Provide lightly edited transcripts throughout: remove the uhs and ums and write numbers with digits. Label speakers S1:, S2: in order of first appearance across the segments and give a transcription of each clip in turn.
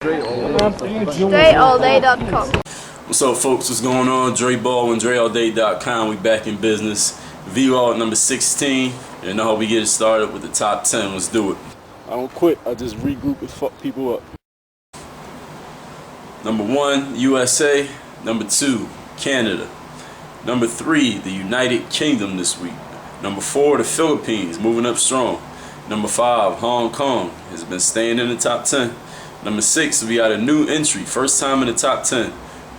S1: DreAllDay.com.
S2: What's up, folks? What's going on? Dre Baldwin, DreAllDay.com. We back in business. Vlog number 16. You know how we get it started with the top 10. Let's do it. I don't quit. I just regroup and fuck people up. Number 1, USA. Number 2, Canada. Number 3, the United Kingdom this week. Number 4, the Philippines, moving up strong. Number 5, Hong Kong has been staying in the top 10. Number 6, we got a new entry, first time in the top 10.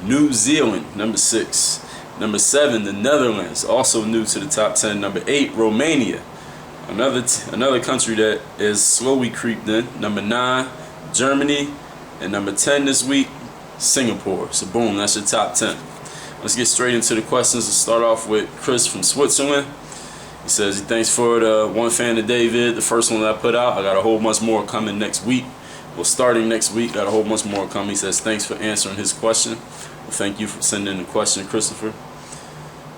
S2: New Zealand, number 6. Number 7, the Netherlands, also new to the top 10. Number 8, Romania, another country that is slowly creeped in. Number 9, Germany, and number 10 this week, Singapore. So boom, that's your top 10. Let's get straight into the questions. Let's start off with Chris from Switzerland. He says he thanks for the one fan of DWade, the first one that I put out. I got a whole bunch more coming next week. Well, starting next week, got a whole bunch more coming. He says thanks for answering his question. Well, thank you for sending the question, Christopher.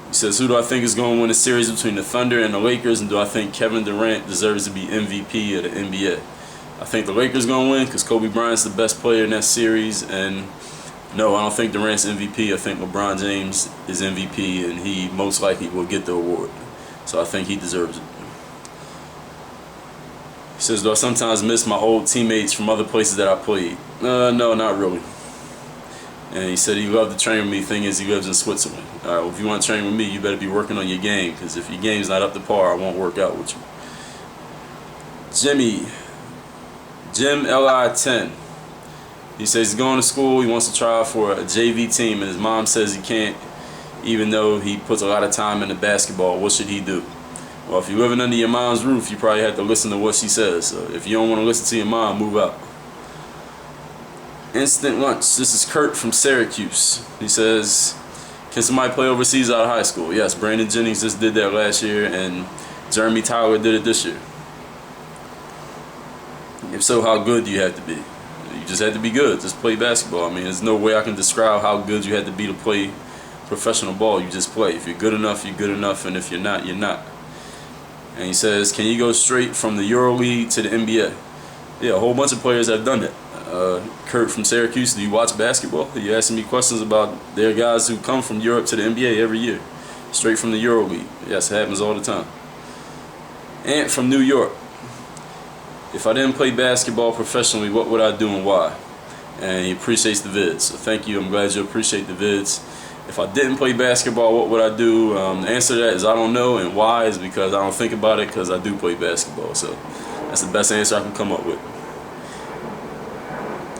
S2: He says, who do I think is going to win a series between the Thunder and the Lakers, and do I think Kevin Durant deserves to be MVP of the NBA? I think the Lakers going to win because Kobe Bryant's the best player in that series, and no, I don't think Durant's MVP. I think LeBron James is MVP, and he most likely will get the award. So I think he deserves it. He says, do I sometimes miss my old teammates from other places that I played? No, not really. And he said he loved to train with me. Thing is, he lives in Switzerland. All right, well, if you want to train with me, you better be working on your game, because if your game's not up to par, I won't work out with you. Jim LI10. He says he's going to school. He wants to try out for a JV team, and his mom says he can't, even though he puts a lot of time into basketball. What should he do? Well, if you're living under your mom's roof, you probably have to listen to what she says. So if you don't want to listen to your mom, move out. Instant lunch. This is Kurt from Syracuse. He says, can somebody play overseas out of high school? Yes, Brandon Jennings just did that last year, and Jeremy Tyler did it this year. If so, how good do you have to be? You just have to be good. Just play basketball. I mean, there's no way I can describe how good you have to be to play professional ball. You just play. If you're good enough, you're good enough, and if you're not, you're not. And he says, can you go straight from the EuroLeague to the NBA? Yeah, a whole bunch of players have done that. Kurt from Syracuse, do you watch basketball? You're asking me questions about there are guys who come from Europe to the NBA every year. Straight from the EuroLeague. Yes, it happens all the time. Ant from New York. If I didn't play basketball professionally, what would I do and why? And he appreciates the vids. So thank you. I'm glad you appreciate the vids. If I didn't play basketball, what would I do? The answer to that is I don't know, and why is because I don't think about it, because I do play basketball. So that's the best answer I can come up with.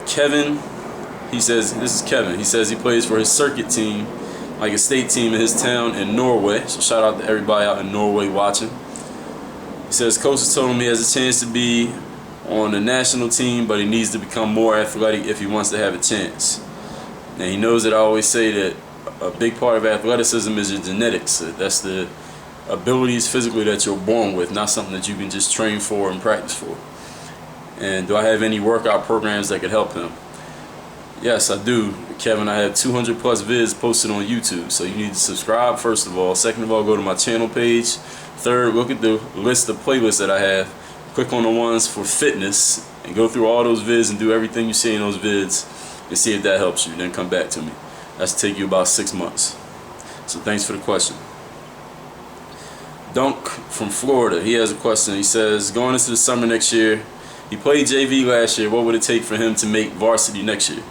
S2: Kevin, he says, this is Kevin. He says he plays for his circuit team, like a state team in his town in Norway. So shout out to everybody out in Norway watching. He says coaches told him he has a chance to be on the national team, but he needs to become more athletic if he wants to have a chance. And he knows that I always say that a big part of athleticism is your genetics. That's the abilities physically that you're born with, not something that you can just train for and practice for. And do I have any workout programs that could help him? Yes, I do, Kevin. I have 200 plus vids posted on YouTube, so you need to subscribe first of all. Second of all, go to my channel page. Third, look at the list of playlists that I have. Click on the ones for fitness and go through all those vids and do everything you see in those vids and see if that helps you. Then come back to me. That's take you about 6 months. So thanks for the question. Dunk from Florida. He has a question. He says, going into the summer next year, he played JV last year. What would it take for him to make varsity next year?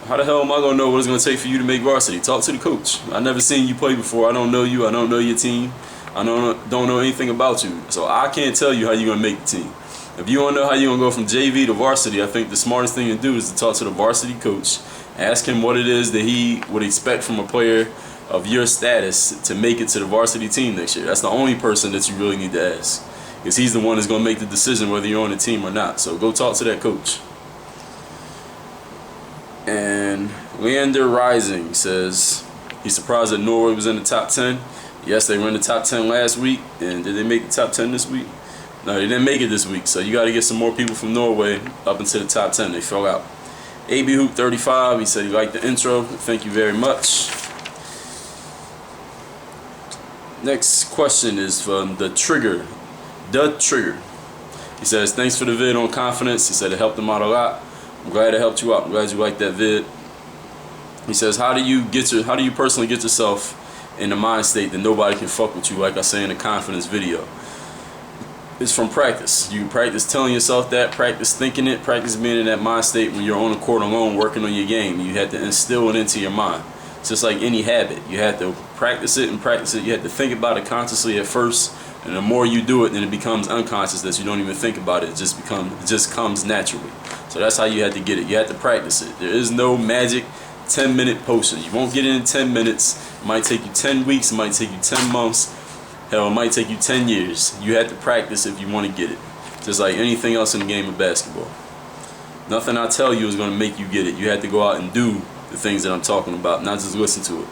S2: How the hell am I going to know what it's going to take for you to make varsity? Talk to the coach. I've never seen you play before. I don't know you. I don't know your team. I don't know anything about you. So I can't tell you how you're going to make the team. If you want to know how you're going to go from JV to varsity, I think the smartest thing to do is to talk to the varsity coach. Ask him what it is that he would expect from a player of your status to make it to the varsity team next year. That's the only person that you really need to ask, because he's the one that's going to make the decision whether you're on the team or not. So go talk to that coach. And Leander Rising says he's surprised that Norway was in the top 10. Yes, they were in the top 10 last week. And did they make the top 10 this week? No, they didn't make it this week. So you got to get some more people from Norway up into the top 10. They fell out. AB Hoop 35, he said he liked the intro. Thank you very much. Next question is from The Trigger. He says, thanks for the vid on confidence. He said it helped him out a lot. I'm glad it helped you out. I'm glad you liked that vid. He says, how do you personally get yourself in the mind state that nobody can fuck with you, like I say in the confidence video? It's from practice. You practice telling yourself that, practice thinking it, practice being in that mind state when you're on the court alone working on your game. You have to instill it into your mind. It's just like any habit. You have to practice it and practice it. You have to think about it consciously at first, and the more you do it, then it becomes unconscious that you don't even think about it. It just comes naturally. So that's how you have to get it. You have to practice it. There is no magic 10-minute potion. You won't get it in 10 minutes. It might take you 10 weeks. It might take you 10 months. Hell, it might take you 10 years. You have to practice if you want to get it. Just like anything else in the game of basketball. Nothing I tell you is going to make you get it. You have to go out and do the things that I'm talking about, not just listen to it.